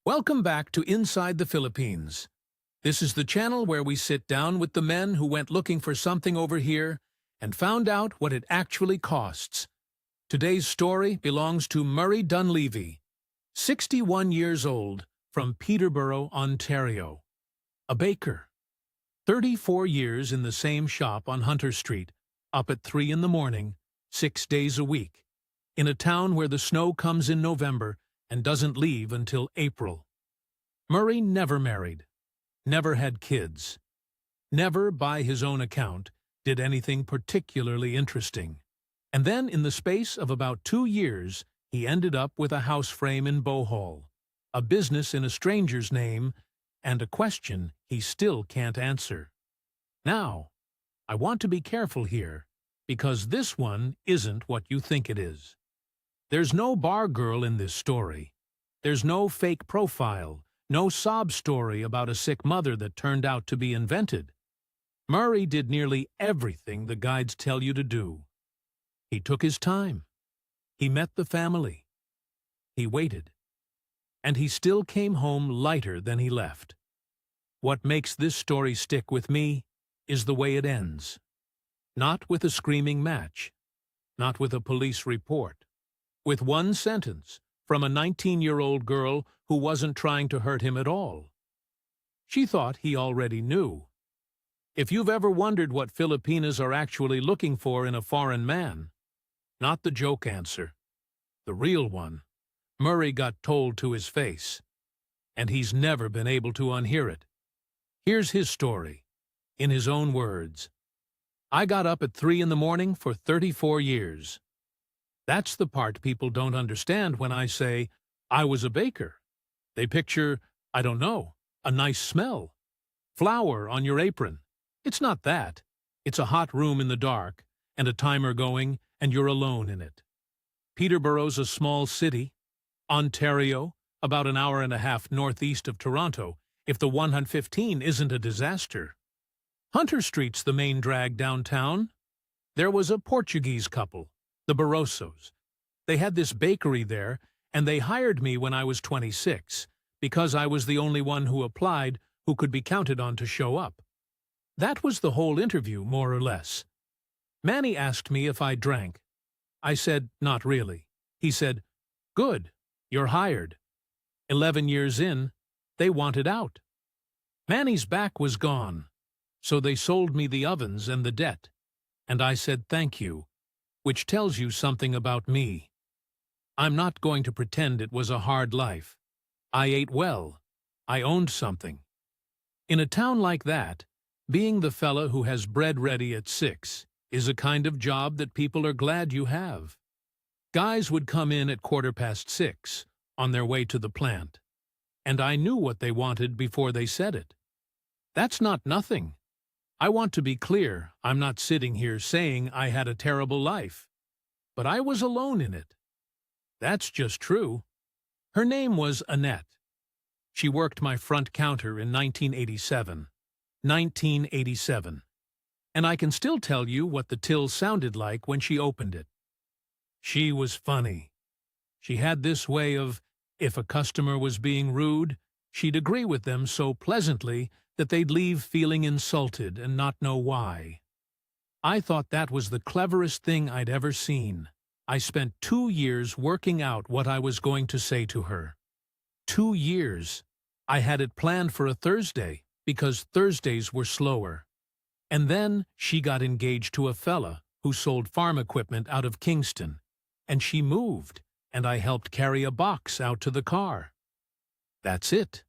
Welcome back to Inside the Philippines. This is the channel where we sit down with the men who went looking for something over here and found out what it actually costs. Today's story belongs to Murray Dunleavy, 61 years old, from Peterborough, Ontario. A baker. 34 years in the same shop on Hunter Street, up at 3 in the morning, 6 days a week, in a town where the snow comes in November and doesn't leave until April. Murray never married, never had kids, never, by his own account, did anything particularly interesting. And then, in the space of about 2 years, he ended up with a house frame in Bohol, a business in a stranger's name, and a question he still can't answer. Now, I want to be careful here, because this one isn't what you think it is. There's no bar girl in this story. There's no fake profile, no sob story about a sick mother that turned out to be invented. Murray did nearly everything the guides tell you to do. He took his time. He met the family. He waited. And he still came home lighter than he left. What makes this story stick with me is the way it ends. Not with a screaming match. Not with a police report. With one sentence from a 19-year-old girl who wasn't trying to hurt him at all. She thought he already knew. If you've ever wondered what Filipinas are actually looking for in a foreign man, not the joke answer, the real one, Murray got told to his face, and he's never been able to unhear it. Here's his story, in his own words. I got up at 3 in the morning for 34 years. That's the part people don't understand when I say, I was a baker. They picture, I don't know, a nice smell. Flour on your apron. It's not that. It's a hot room in the dark, and a timer going, and you're alone in it. Peterborough's a small city. Ontario, about an hour and a half northeast of Toronto, if the 115 isn't a disaster. Hunter Street's the main drag downtown. There was a Portuguese couple, the Barrosos. They had this bakery there, and they hired me when I was 26, because I was the only one who applied who could be counted on to show up. That was the whole interview, more or less. Manny asked me if I drank. I said, not really. He said, good, you're hired. 11 years in, they wanted out. Manny's back was gone, so they sold me the ovens and the debt. And I said thank you, which tells you something about me. I'm not going to pretend it was a hard life. I ate well. I owned something. In a town like that, being the fella who has bread ready at 6 is a kind of job that people are glad you have. Guys would come in at 6:15 on their way to the plant, and I knew what they wanted before they said it. That's not nothing. I want to be clear, I'm not sitting here saying I had a terrible life. But I was alone in it. That's just true. Her name was Annette. She worked my front counter in 1987. 1987. And I can still tell you what the till sounded like when she opened it. She was funny. She had this way of, if a customer was being rude, she'd agree with them so pleasantly that they'd leave feeling insulted and not know why. I thought that was the cleverest thing I'd ever seen. I spent 2 years working out what I was going to say to her. 2 years. I had it planned for a Thursday, because Thursdays were slower. And then she got engaged to a fella who sold farm equipment out of Kingston, and she moved, and I helped carry a box out to the car. That's it.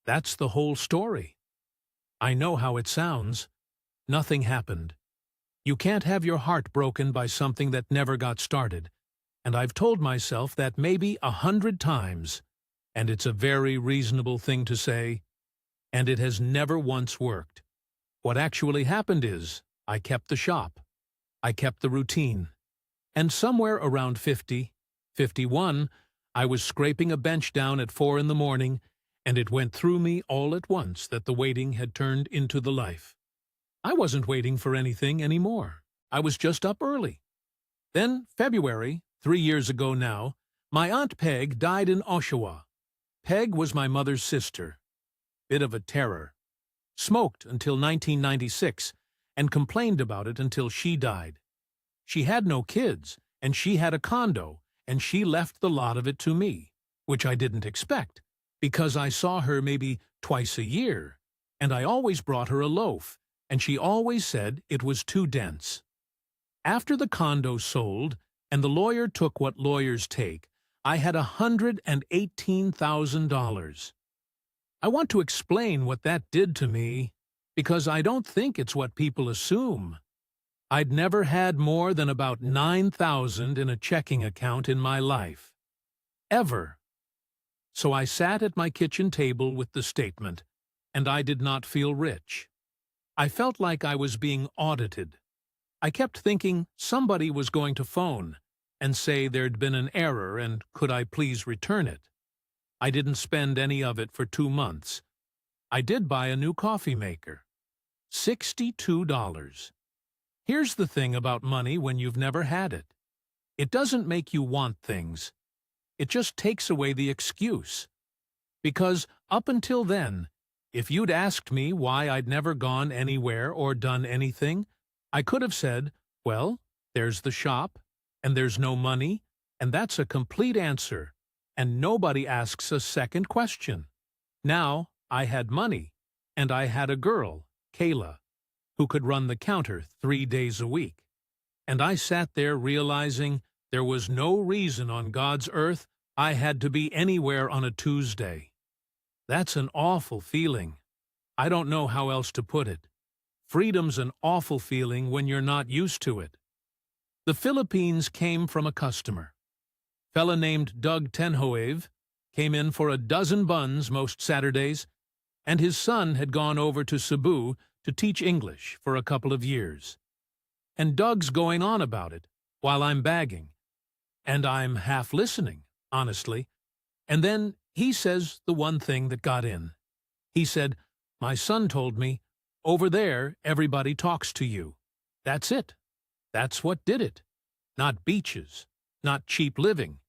That's the whole story. I know how it sounds. Nothing happened. You can't have your heart broken by something that never got started, and I've told myself that maybe 100 times, and it's a very reasonable thing to say, and it has never once worked. What actually happened is, I kept the shop. I kept the routine. And somewhere around 50, 51, I was scraping a bench down at 4 in the morning, and it went through me all at once that the waiting had turned into the life. I wasn't waiting for anything anymore. I was just up early. Then, February, 3 years ago now, my Aunt Peg died in Oshawa. Peg was my mother's sister. Bit of a terror. Smoked until 1996 and complained about it until she died. She had no kids, and she had a condo, and she left the lot of it to me, which I didn't expect, because I saw her maybe twice a year, and I always brought her a loaf, and she always said it was too dense. After the condo sold, and the lawyer took what lawyers take, I had $118,000. I want to explain what that did to me, because I don't think it's what people assume. I'd never had more than about $9,000 in a checking account in my life. Ever. So I sat at my kitchen table with the statement, and I did not feel rich. I felt like I was being audited. I kept thinking somebody was going to phone and say there'd been an error and could I please return it. I didn't spend any of it for 2 months. I did buy a new coffee maker. $62. Here's the thing about money when you've never had it. It doesn't make you want things. It just takes away the excuse. Because up until then, if you'd asked me why I'd never gone anywhere or done anything, I could have said, well, there's the shop, and there's no money, and that's a complete answer, and nobody asks a second question. Now, I had money, and I had a girl, Kayla, who could run the counter 3 days a week. And I sat there realizing there was no reason on God's earth I had to be anywhere on a Tuesday. That's an awful feeling. I don't know how else to put it. Freedom's an awful feeling when you're not used to it. The Philippines came from a customer. Fella named Doug Tenhoave came in for a dozen buns most Saturdays, and his son had gone over to Cebu to teach English for a couple of years. And Doug's going on about it while I'm bagging. And I'm half listening, honestly. And then he says the one thing that got in. He said, "My son told me, over there everybody talks to you. That's it. That's what did it. Not beaches, not cheap living."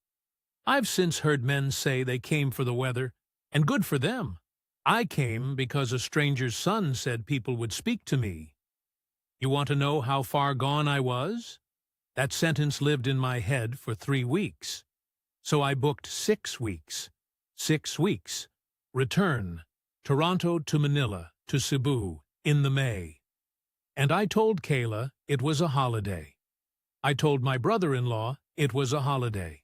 I've since heard men say they came for the weather, and good for them. I came because a stranger's son said people would speak to me. You want to know how far gone I was? That sentence lived in my head for 3 weeks. So I booked 6 weeks. 6 weeks. Return. Toronto to Manila to Cebu in the May. And I told Kayla it was a holiday. I told my brother-in-law it was a holiday.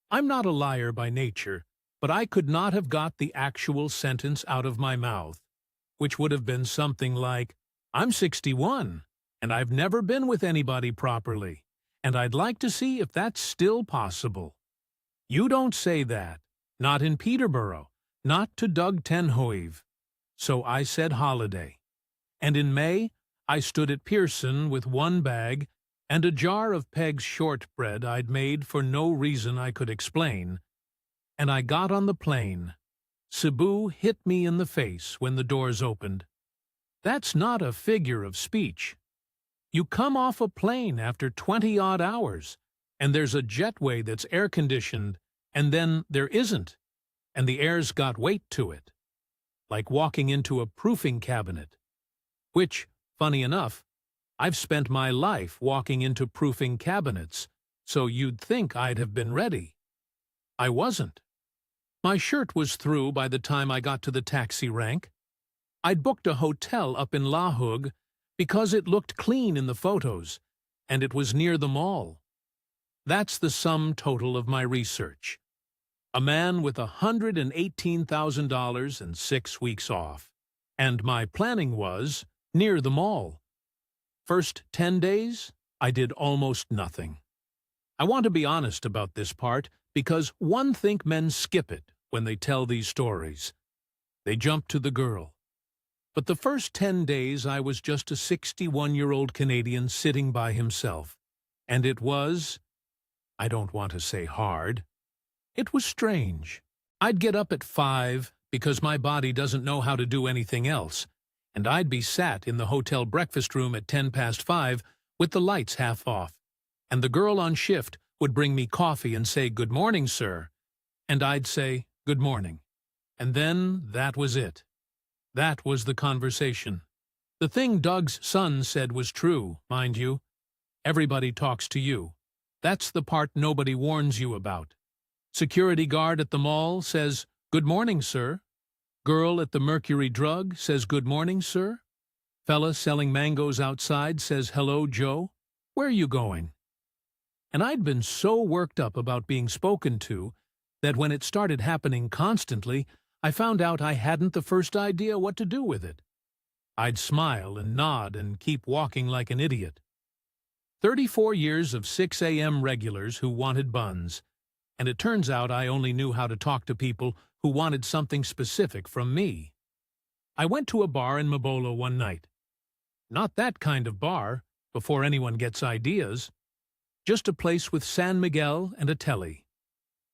I'm not a liar by nature, but I could not have got the actual sentence out of my mouth, which would have been something like, "I'm 61, and I've never been with anybody properly, and I'd like to see if that's still possible." You don't say that, not in Peterborough, not to Doug Tenhoave. So I said holiday. And in May, I stood at Pearson with 1 bag and a jar of Peg's shortbread I'd made for no reason I could explain, and I got on the plane. Cebu hit me in the face when the doors opened. That's not a figure of speech. You come off a plane after 20-odd hours, and there's a jetway that's air-conditioned, and then there isn't, and the air's got weight to it. Like walking into a proofing cabinet. Which, funny enough, I've spent my life walking into proofing cabinets, so you'd think I'd have been ready. I wasn't. My shirt was through by the time I got to the taxi rank. I'd booked a hotel up in La Hogue because it looked clean in the photos, and it was near the mall. That's the sum total of my research. A man with $118,000 and 6 weeks off. And my planning was near the mall. First 10 days, I did almost nothing. I want to be honest about this part because one think men skip it when they tell these stories. They jump to the girl. But the first 10 days I was just a 61-year-old Canadian sitting by himself. And it was, I don't want to say hard, it was strange. I'd get up at 5 because my body doesn't know how to do anything else, and I'd be sat in the hotel breakfast room at 5:10 with the lights half off, and the girl on shift would bring me coffee and say, "Good morning, sir," and I'd say, "Good morning," And then that was it. That was the conversation. The thing Doug's son said was true, mind you. Everybody talks to you. That's the part nobody warns you about. Security guard at the mall says, "Good morning, sir." Girl at the Mercury Drug says, "Good morning, sir." Fella selling mangoes outside says, "Hello, Joe. Where are you going?" And I'd been so worked up about being spoken to that when it started happening constantly, I found out I hadn't the first idea what to do with it. I'd smile and nod and keep walking like an idiot. 34 years of 6 a.m. regulars who wanted buns, and it turns out I only knew how to talk to people who wanted something specific from me. I went to a bar in Mabola one night. Not that kind of bar, before anyone gets ideas. Just a place with San Miguel and a telly.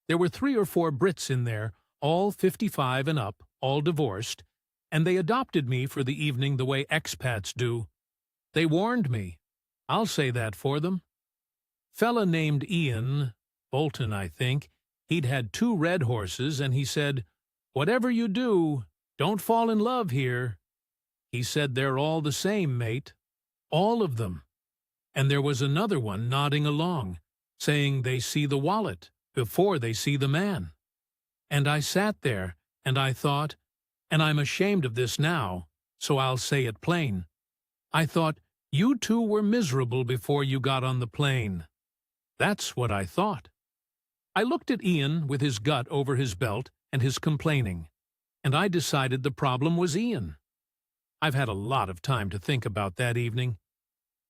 There were 3 or 4 Brits in there, all 55 and up, all divorced, and they adopted me for the evening the way expats do. They warned me. I'll say that for them. Fella named Ian, Bolton I think, he'd had 2 red horses, and he said, "Whatever you do, don't fall in love here." He said they're all the same, mate. All of them. And there was another one nodding along, saying they see the wallet before they see the man. And I sat there, and I thought, and I'm ashamed of this now, so I'll say it plain. I thought, you two were miserable before you got on the plane. That's what I thought. I looked at Ian with his gut over his belt and his complaining, and I decided the problem was Ian. I've had a lot of time to think about that evening.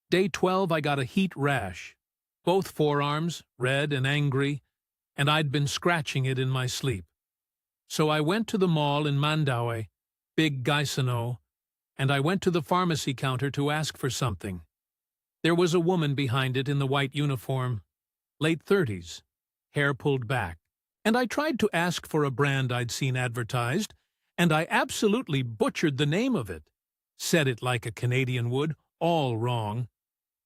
Day 12 I got a heat rash, both forearms, red and angry, and I'd been scratching it in my sleep. So I went to the mall in Mandaue, Big Gaisano, and I went to the pharmacy counter to ask for something. There was a woman behind it in the white uniform, late 30s, hair pulled back, and I tried to ask for a brand I'd seen advertised, and I absolutely butchered the name of it, said it like a Canadian would, all wrong,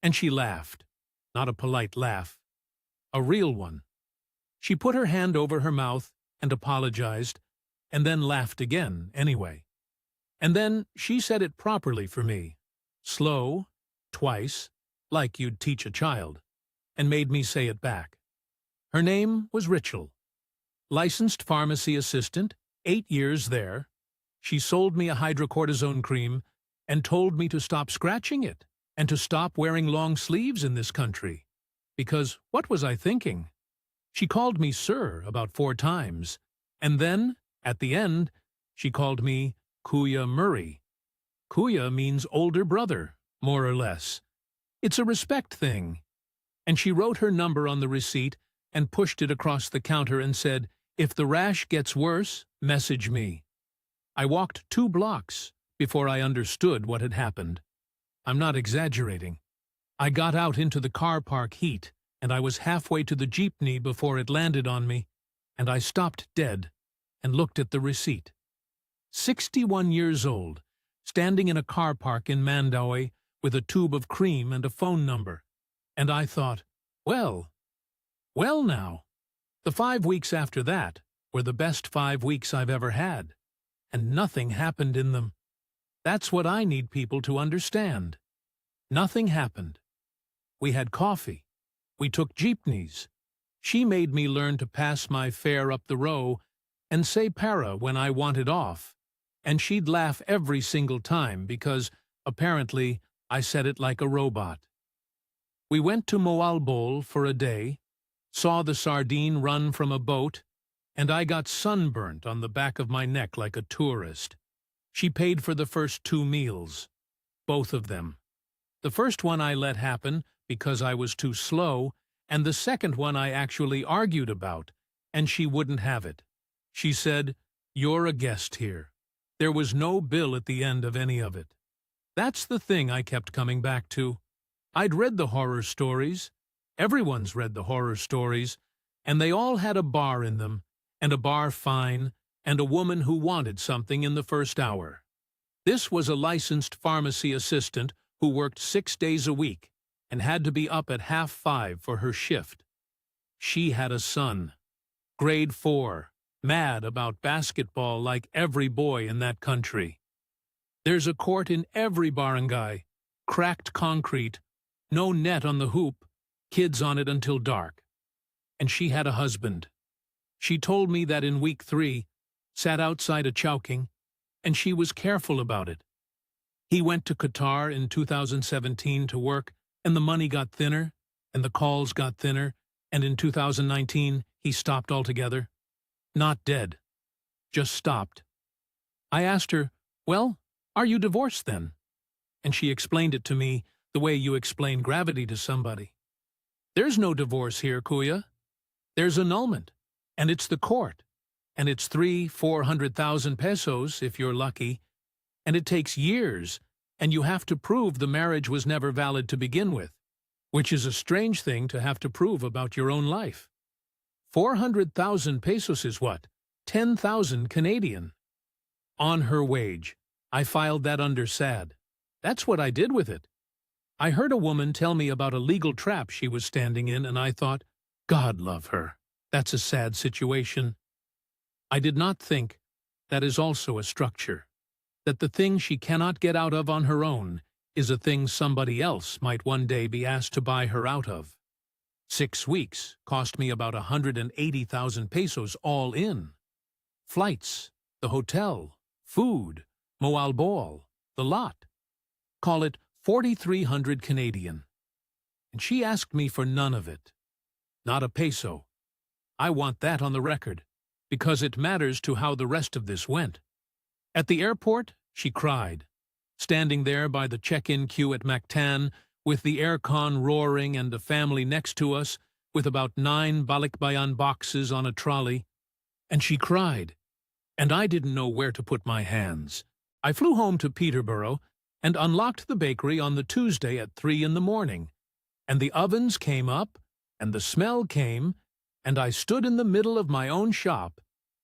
and she laughed, not a polite laugh, a real one. She put her hand over her mouth and apologized, and then laughed again anyway. And then she said it properly for me, slow, twice, like you'd teach a child, and made me say it back. Her name was Rachel. Licensed pharmacy assistant, 8 years there. She sold me a hydrocortisone cream and told me to stop scratching it and to stop wearing long sleeves in this country. Because what was I thinking? She called me sir about 4 times, and then, at the end, she called me Kuya Murray. Kuya means older brother, more or less. It's a respect thing. And she wrote her number on the receipt and pushed it across the counter and said, "If the rash gets worse, message me." I walked 2 blocks before I understood what had happened. I'm not exaggerating. I got out into the car park heat, and I was halfway to the jeepney before it landed on me, and I stopped dead and looked at the receipt. 61 years old, standing in a car park in Mandaue with a tube of cream and a phone number. And I thought, well now. The 5 weeks after that were the best 5 weeks I've ever had, and nothing happened in them. That's what I need people to understand. Nothing happened. We had coffee. We took jeepneys. She made me learn to pass my fare up the row and say para when I wanted off, and she'd laugh every single time because, apparently, I said it like a robot. We went to Moalbol for a day, saw the sardine run from a boat, and I got sunburnt on the back of my neck like a tourist. She paid for the first 2 meals, both of them. The first one I let happen because I was too slow, and the second one I actually argued about, and she wouldn't have it. She said, "You're a guest here." There was no bill at the end of any of it. That's the thing I kept coming back to. I'd read the horror stories. Everyone's read the horror stories, and they all had a bar in them, and a bar fine, and a woman who wanted something in the first hour. This was a licensed pharmacy assistant who worked 6 days a week and had to be up at 4:30 for her shift. She had a son, grade 4, mad about basketball like every boy in that country. There's a court in every barangay, cracked concrete, no net on the hoop, kids on it until dark. And she had a husband. She told me that in week 3, sat outside a chowking, and she was careful about it. He went to Qatar in 2017 to work, and the money got thinner, and the calls got thinner, and in 2019 he stopped altogether. Not dead. Just stopped. I asked her, "Well, are you divorced then?" And she explained it to me the way you explain gravity to somebody. There's no divorce here, Kuya. There's annulment, and it's the court, and it's 300,000–400,000 pesos if you're lucky, and it takes years, and you have to prove the marriage was never valid to begin with, which is a strange thing to have to prove about your own life. 400,000 pesos is what? 10,000 Canadian. On her wage. I filed that under SAD. That's what I did with it. I heard a woman tell me about a legal trap she was standing in, and I thought, God love her. That's a sad situation. I did not think that is also a structure, that the thing she cannot get out of on her own is a thing somebody else might one day be asked to buy her out of. 6 weeks cost me about 180,000 pesos all in. Flights, the hotel, food, Moal Ball, the lot. Call it 4,300 Canadian. And she asked me for none of it. Not a peso. I want that on the record, because it matters to how the rest of this went. At the airport, she cried, standing there by the check-in queue at Mactan, with the aircon roaring and a family next to us, with about 9 balikbayan boxes on a trolley. And she cried, and I didn't know where to put my hands. I flew home to Peterborough and unlocked the bakery on the Tuesday at 3 in the morning, and the ovens came up, and the smell came, and I stood in the middle of my own shop,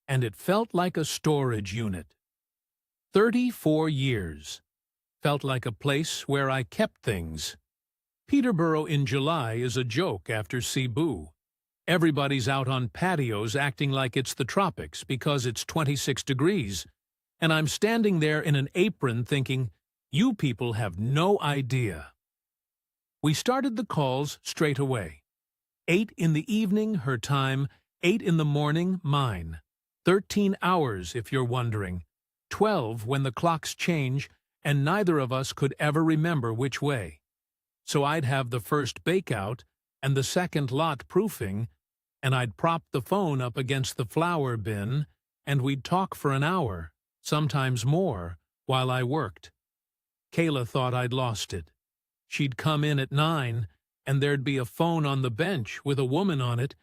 and it felt like a storage unit. 34 years. Felt like a place where I kept things. Peterborough in July is a joke after Cebu. Everybody's out on patios acting like it's the tropics because it's 26 degrees, and I'm standing there in an apron thinking, you people have no idea. We started the calls straight away. 8 in the evening, her time, 8 in the morning, mine. 13 hours, if you're wondering. 12 when the clocks change, and neither of us could ever remember which way. So I'd have the first bake-out and the second lot proofing, and I'd prop the phone up against the flour bin, and we'd talk for an hour, sometimes more, while I worked. Kayla thought I'd lost it. She'd come in at 9, and there'd be a phone on the bench with a woman on it,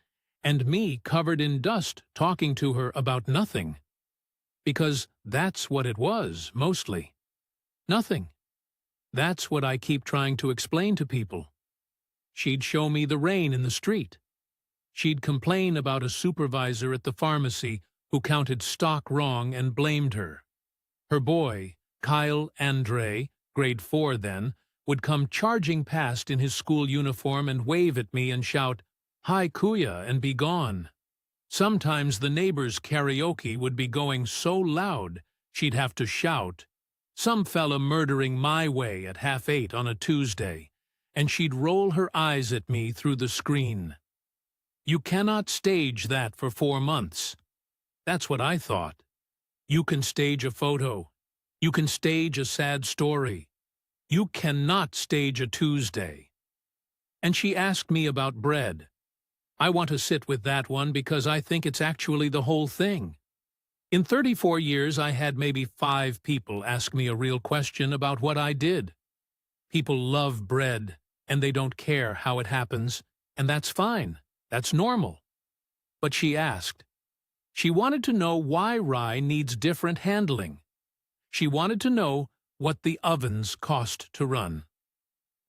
and me covered in dust talking to her about nothing. Because that's what it was, mostly. Nothing. That's what I keep trying to explain to people. She'd show me the rain in the street. She'd complain about a supervisor at the pharmacy who counted stock wrong and blamed her. Her boy, Kyle Andre, grade 4 then, would come charging past in his school uniform and wave at me and shout, "Hi, Kuya," and be gone. Sometimes the neighbors' karaoke would be going so loud she'd have to shout. Some fella murdering my way at 7:30 on a Tuesday, and she'd roll her eyes at me through the screen. You cannot stage that for 4 months. That's what I thought. You can stage a photo. You can stage a sad story. You cannot stage a Tuesday. And she asked me about bread. I want to sit with that one because I think it's actually the whole thing. In 34 years, I had maybe 5 people ask me a real question about what I did. People love bread, and they don't care how it happens, and that's fine. That's normal. But she asked. She wanted to know why rye needs different handling. She wanted to know what the ovens cost to run.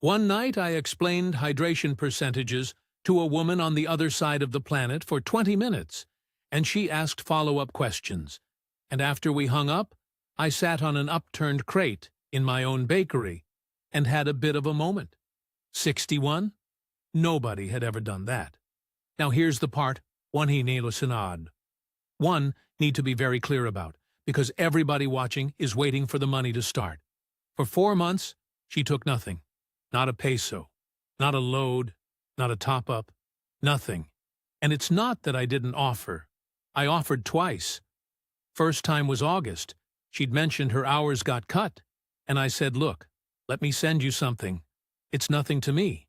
One night I explained hydration percentages to a woman on the other side of the planet for 20 minutes, and she asked follow-up questions. And after we hung up, I sat on an upturned crate in my own bakery and had a bit of a moment. 61? Nobody had ever done that. Now here's the part one hinilusinad. One, need to be very clear about, because everybody watching is waiting for the money to start. For 4 months, she took nothing. Not a peso. Not a load. Not a top-up. Nothing. And it's not that I didn't offer. I offered twice. First time was August. She'd mentioned her hours got cut. And I said, look, let me send you something. It's nothing to me.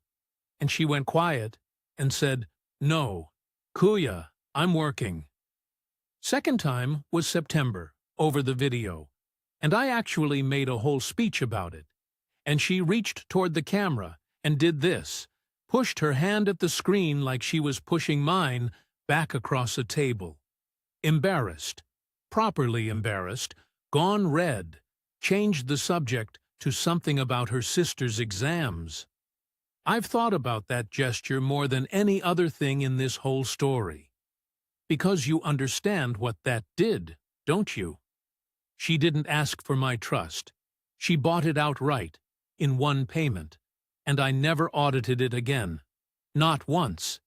And she went quiet and said, no, Kuya, I'm working. Second time was September, over the video. And I actually made a whole speech about it. And she reached toward the camera and did this, pushed her hand at the screen like she was pushing mine back across a table. Embarrassed, properly embarrassed, gone red, changed the subject to something about her sister's exams. I've thought about that gesture more than any other thing in this whole story. Because you understand what that did, don't you? She didn't ask for my trust. She bought it outright, in one payment, and I never audited it again. Not once.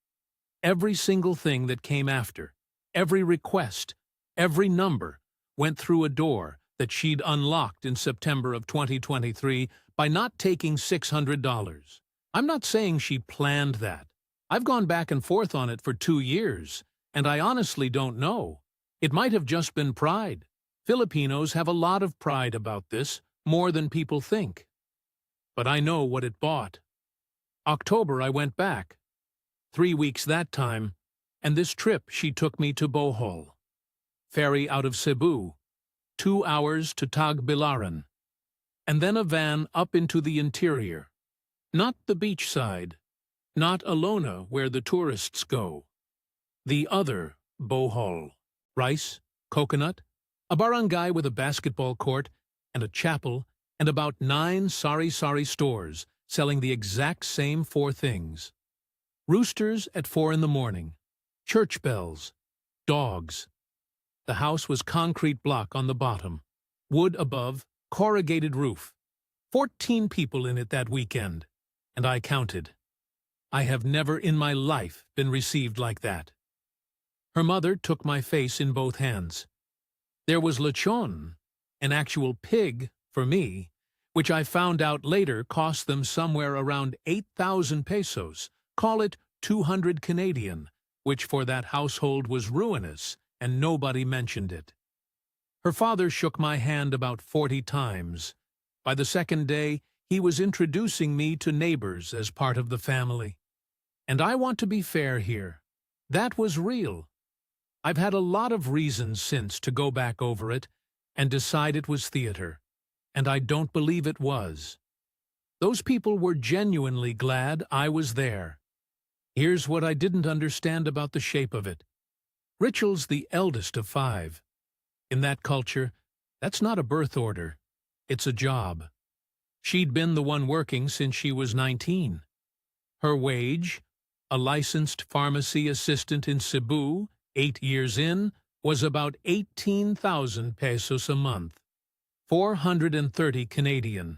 Every single thing that came after, every request, every number, went through a door that she'd unlocked in September of 2023 by not taking $600. I'm not saying she planned that. I've gone back and forth on it for 2 years, and I honestly don't know. It might have just been pride. Filipinos have a lot of pride about this, more than people think. But I know what it bought. October I went back. 3 weeks that time, and this trip she took me to Bohol. Ferry out of Cebu, 2 hours to Tagbilaran, and then a van up into the interior. Not the beach side, not Alona where the tourists go. The other Bohol. Rice, coconut, a barangay with a basketball court and a chapel and about 9 sari-sari stores selling the exact same 4 things. Roosters at 4 in the morning, church bells, dogs. The house was concrete block on the bottom, wood above, corrugated roof. 14 people in it that weekend, and I counted. I have never in my life been received like that. Her mother took my face in both hands. There was lechon, an actual pig, for me, which I found out later cost them somewhere around 8,000 pesos, call it 200 Canadian, which for that household was ruinous, and nobody mentioned it. Her father shook my hand about 40 times. By the second day, he was introducing me to neighbors as part of the family. And I want to be fair here. That was real. I've had a lot of reasons since to go back over it and decide it was theater, and I don't believe it was. Those people were genuinely glad I was there. Here's what I didn't understand about the shape of it. Rachel's the eldest of 5. In that culture, that's not a birth order. It's a job. She'd been the one working since she was 19. Her wage, a licensed pharmacy assistant in Cebu, 8 years in, was about 18,000 pesos a month, 430 Canadian.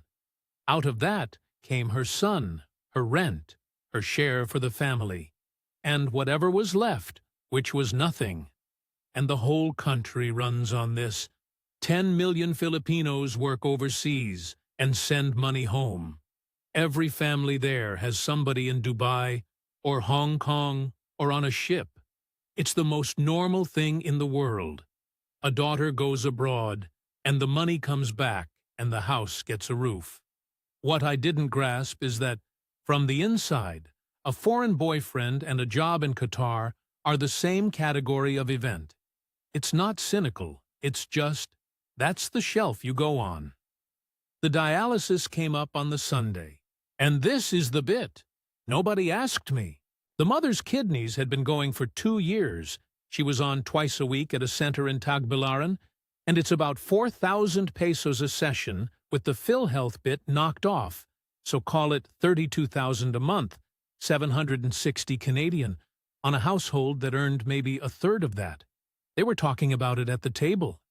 Out of that came her son, her rent, her share for the family, and whatever was left, which was nothing. And the whole country runs on this. 10 million Filipinos work overseas and send money home. Every family there has somebody in Dubai or Hong Kong or on a ship. It's the most normal thing in the world. A daughter goes abroad, and the money comes back, and the house gets a roof. What I didn't grasp is that, from the inside, a foreign boyfriend and a job in Qatar are the same category of event. It's not cynical, it's just, that's the shelf you go on. The dialysis came up on the Sunday. And this is the bit. Nobody asked me. The mother's kidneys had been going for 2 years. She was on twice a week at a center in Tagbilaran, and it's about 4,000 pesos a session with the PhilHealth bit knocked off, so call it 32,000 a month, 760 Canadian, on a household that earned maybe a third of that. They were talking about it at the table.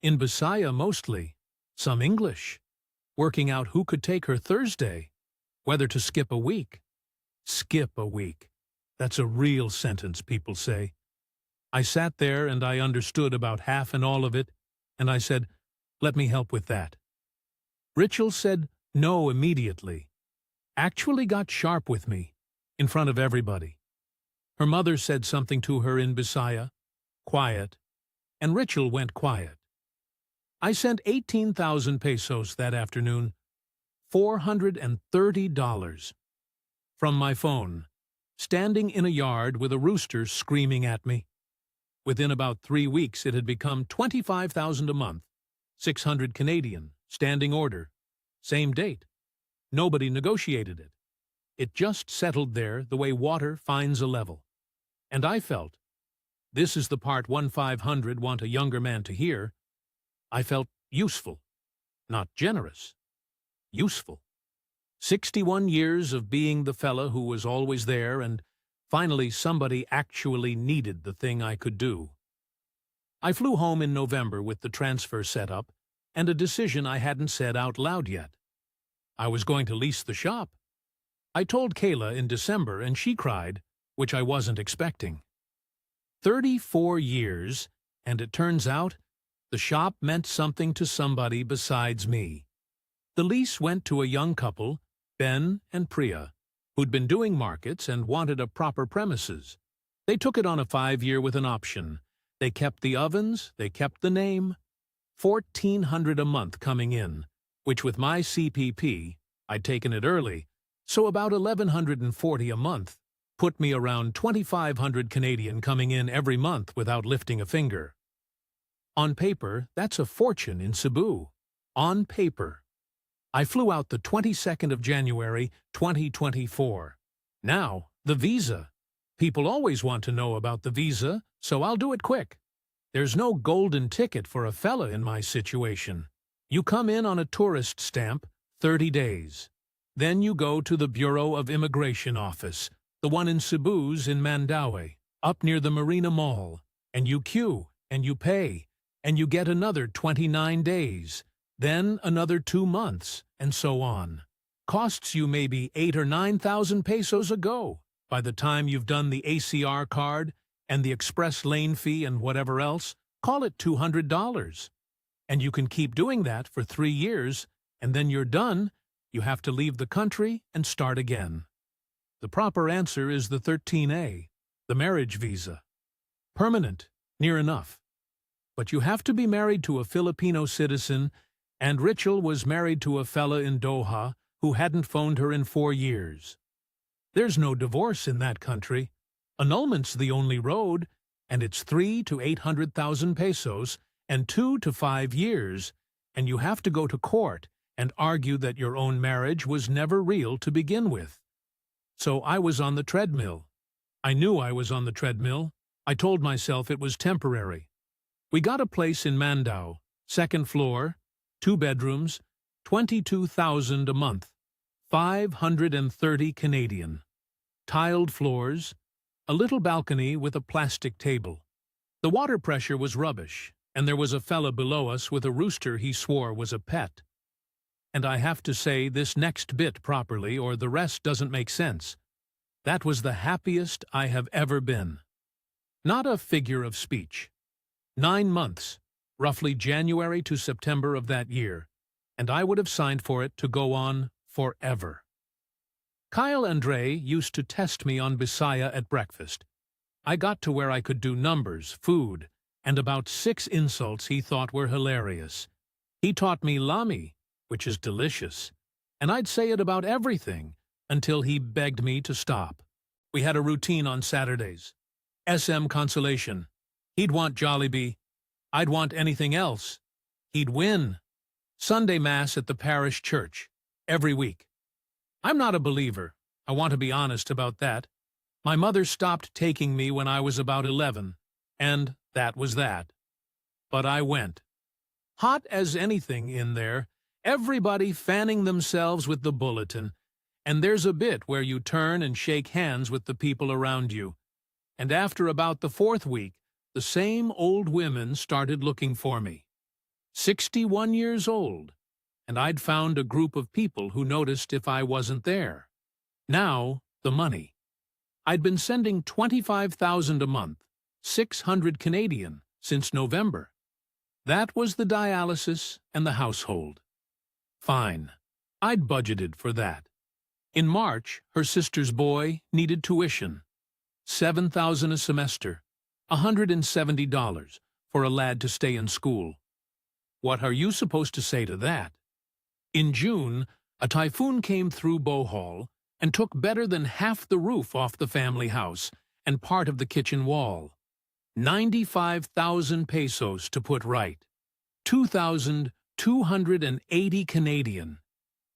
In Bisaya mostly, some English. Working out who could take her Thursday, whether to skip a week. Skip a week. That's a real sentence, people say. I sat there and I understood about half and all of it, and I said, "Let me help with that." Rachel said no immediately, actually got sharp with me, in front of everybody. Her mother said something to her in Bisaya, quiet, and Rachel went quiet. I sent 18,000 pesos that afternoon, $430, from my phone, standing in a yard with a rooster screaming at me. Within about 3 weeks it had become 25,000 a month, 600 Canadian, standing order. Same date. Nobody negotiated it. It just settled there the way water finds a level. And I felt, this is the part 1/500 want a younger man to hear, I felt useful, not generous. Useful. 61 years of being the fella who was always there, and finally somebody actually needed the thing I could do. I flew home in November with the transfer set up, and a decision I hadn't said out loud yet. I was going to lease the shop. I told Kayla in December, and she cried, which I wasn't expecting. 34 years, and it turns out the shop meant something to somebody besides me. The lease went to a young couple, Ben and Priya, who'd been doing markets and wanted a proper premises. They took it on a 5-year with an option. They kept the ovens, they kept the name. $1,400 a month coming in, which with my CPP, I'd taken it early, so about $1,140 a month, put me around 2,500 Canadian coming in every month without lifting a finger. On paper, that's a fortune in Cebu. On paper. I flew out the 22nd of January, 2024. Now, the visa. People always want to know about the visa, so I'll do it quick. There's no golden ticket for a fella in my situation. You come in on a tourist stamp, 30 days. Then you go to the Bureau of Immigration office, the one in Cebu's in Mandaue, up near the Marina Mall, and you queue, and you pay, and you get another 29 days, then another 2 months, and so on. Costs you maybe 8,000 or 9,000 pesos a go by the time you've done the ACR card and the express lane fee and whatever else. Call it $200. And you can keep doing that for 3 years, and then you're done. You have to leave the country and start again. The proper answer is the 13A, the marriage visa. Permanent, near enough. But you have to be married to a Filipino citizen, and Rachel was married to a fella in Doha who hadn't phoned her in 4 years. There's no divorce in that country. Annulment's the only road, and it's 300,000 to 800,000 pesos and 2 to 5 years, and you have to go to court and argue that your own marriage was never real to begin with. So I was on the treadmill. I knew I was on the treadmill. I told myself it was temporary. We got a place in Mandaue, 2nd floor, 2 bedrooms, 22,000 a month, 530 Canadian. Tiled floors, a little balcony with a plastic table. The water pressure was rubbish, and there was a fella below us with a rooster he swore was a pet. And I have to say this next bit properly, or the rest doesn't make sense. That was the happiest I have ever been. Not a figure of speech. 9 months, roughly January to September of that year, and I would have signed for it to go on forever. Kyle Andre used to test me on Bisaya at breakfast. I got to where I could do numbers, food, and about 6 insults he thought were hilarious. He taught me lami, which is delicious, and I'd say it about everything until he begged me to stop. We had a routine on Saturdays. SM Consolation. He'd want Jollibee. I'd want anything else. He'd win. Sunday Mass at the parish church, every week. I'm not a believer. I want to be honest about that. My mother stopped taking me when I was about 11, and that was that. But I went. Hot as anything in there, everybody fanning themselves with the bulletin, and there's a bit where you turn and shake hands with the people around you. And after about the 4th week, the same old women started looking for me. 61 years old, and I'd found a group of people who noticed if I wasn't there. Now, the money. I'd been sending 25,000 a month, 600 Canadian since November. That was the dialysis and the household. Fine. I'd budgeted for that. In March, her sister's boy needed tuition. $7,000 a semester, $170 for a lad to stay in school. What are you supposed to say to that? In June, a typhoon came through Bohol and took better than half the roof off the family house and part of the kitchen wall. 95,000 pesos to put right. 2,280 Canadian.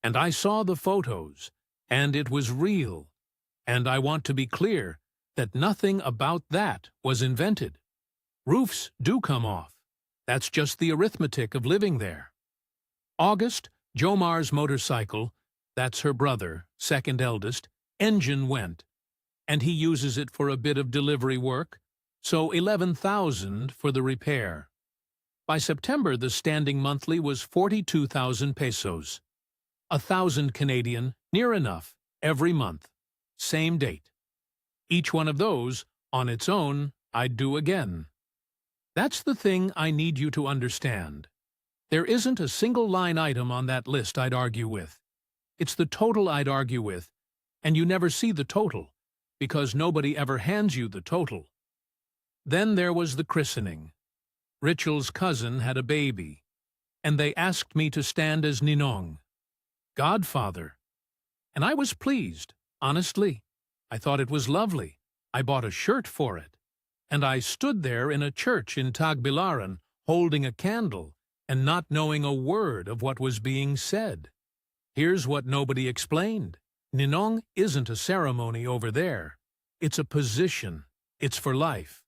And I saw the photos, and it was real. And I want to be clear that nothing about that was invented. Roofs do come off. That's just the arithmetic of living there. August, Jomar's motorcycle, that's her brother, second eldest, engine went, and he uses it for a bit of delivery work, so 11,000 for the repair. By September, the standing monthly was 42,000 pesos. 1,000 Canadian, near enough, every month. Same date. Each one of those, on its own, I'd do again. That's the thing I need you to understand. There isn't a single line item on that list I'd argue with. It's the total I'd argue with, and you never see the total, because nobody ever hands you the total. Then there was the christening. Richel's cousin had a baby, and they asked me to stand as Ninong, godfather. And I was pleased, honestly. I thought it was lovely. I bought a shirt for it. And I stood there in a church in Tagbilaran, holding a candle, and not knowing a word of what was being said. Here's what nobody explained. Ninong isn't a ceremony over there. It's a position. It's for life.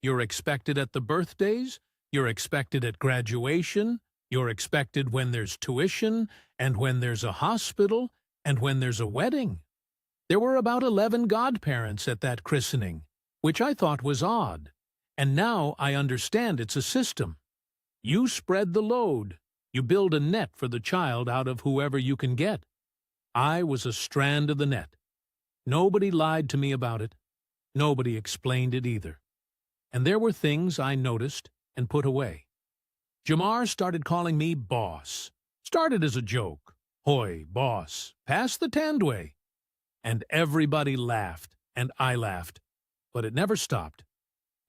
You're expected at the birthdays, you're expected at graduation, you're expected when there's tuition, and when there's a hospital, and when there's a wedding. There were about 11 godparents at that christening, which I thought was odd, and now I understand it's a system. You spread the load. You build a net for the child out of whoever you can get. I was a strand of the net. Nobody lied to me about it. Nobody explained it either. And there were things I noticed and put away. Jamar started calling me boss. Started as a joke. Hoy, boss, pass the tandway. And everybody laughed, and I laughed. But it never stopped.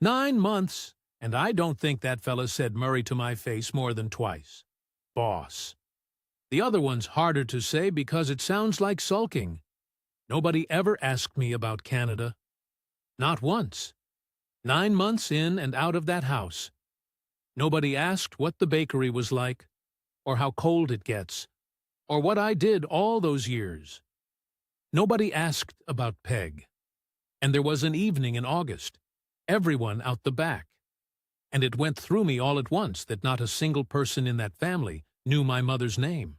9 months, and I don't think that fella said Murray to my face more than twice. Boss. The other one's harder to say because it sounds like sulking. Nobody ever asked me about Canada. Not once. 9 months in and out of that house. Nobody asked what the bakery was like, or how cold it gets, or what I did all those years. Nobody asked about Peg. And there was an evening in August, everyone out the back. And it went through me all at once that not a single person in that family knew my mother's name.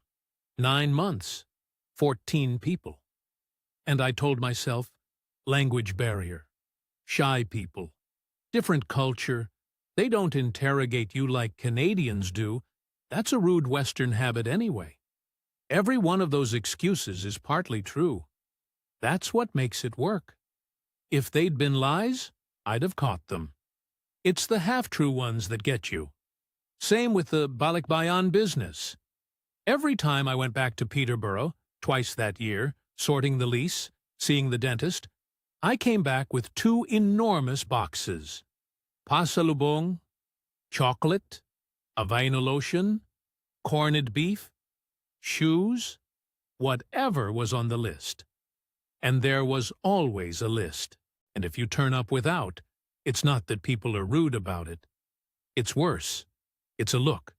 9 months, 14 people. And I told myself, language barrier, shy people, different culture, they don't interrogate you like Canadians do. That's a rude Western habit anyway. Every one of those excuses is partly true. That's what makes it work. If they'd been lies, I'd have caught them. It's the half-true ones that get you. Same with the Balikbayan business. Every time I went back to Peterborough, twice that year, sorting the lease, seeing the dentist, I came back with 2 enormous boxes. Pasalubong, chocolate, Aveeno lotion, corned beef, shoes, whatever was on the list. And there was always a list. And if you turn up without, it's not that people are rude about it. It's worse. It's a look.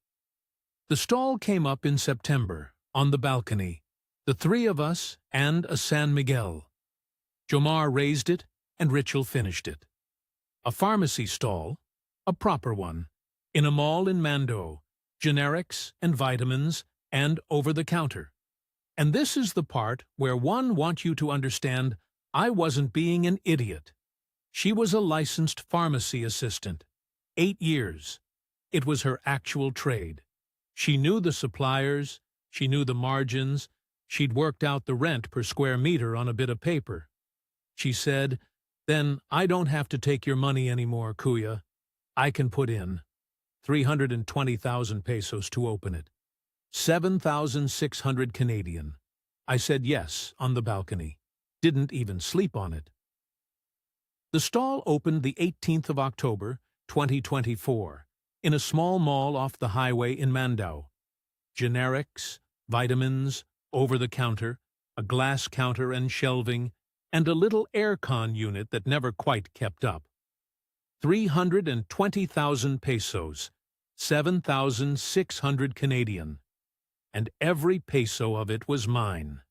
The stall came up in September, on the balcony, the 3 of us and a San Miguel. Jomar raised it, and Richel finished it. A pharmacy stall, a proper one, in a mall in Mando, generics and vitamins and over-the-counter. And this is the part where one wants you to understand I wasn't being an idiot. She was a licensed pharmacy assistant. 8 years. It was her actual trade. She knew the suppliers, she knew the margins, she'd worked out the rent per square meter on a bit of paper. She said, Then I don't have to take your money anymore, Kuya. I can put in 320,000 pesos to open it. 7,600 Canadian. I said yes on the balcony. Didn't even sleep on it. The stall opened the 18th of October, 2024, in a small mall off the highway in Mandaue. Generics, vitamins, over-the-counter, a glass counter and shelving, and a little air-con unit that never quite kept up. 320,000 pesos, 7,600 Canadian. And every peso of it was mine.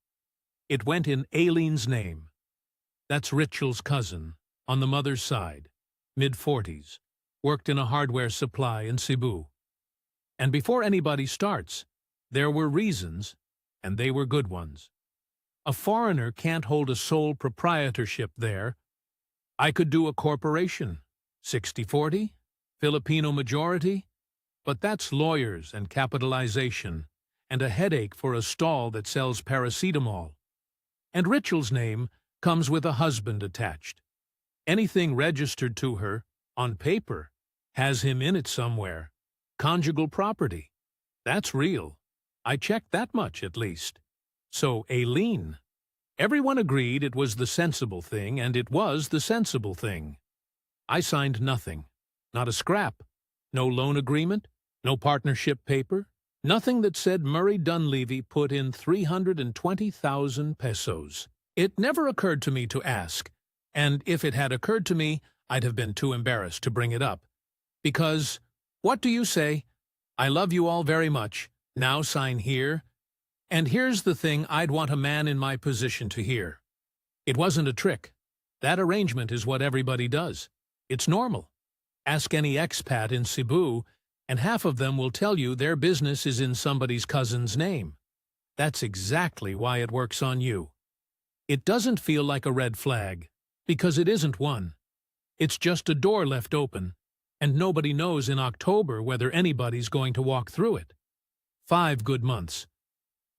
It went in Aileen's name. That's Richel's cousin, on the mother's side, mid-40s, worked in a hardware supply in Cebu. And before anybody starts, there were reasons, and they were good ones. A foreigner can't hold a sole proprietorship there. I could do a corporation, 60-40, Filipino majority, but that's lawyers and capitalization, and a headache for a stall that sells paracetamol. And Richel's name comes with a husband attached. Anything registered to her, on paper, has him in it somewhere. Conjugal property. That's real. I checked that much, at least. So, Aileen. Everyone agreed it was the sensible thing, and it was the sensible thing. I signed nothing. Not a scrap. No loan agreement. No partnership paper. Nothing that said Murray Dunleavy put in 320,000 pesos. It never occurred to me to ask, and if it had occurred to me, I'd have been too embarrassed to bring it up. Because, what do you say? I love you all very much. Now sign here. And here's the thing I'd want a man in my position to hear. It wasn't a trick. That arrangement is what everybody does. It's normal. Ask any expat in Cebu, and half of them will tell you their business is in somebody's cousin's name. That's exactly why it works on you. It doesn't feel like a red flag, because it isn't one. It's just a door left open, and nobody knows in October whether anybody's going to walk through it. 5 good months.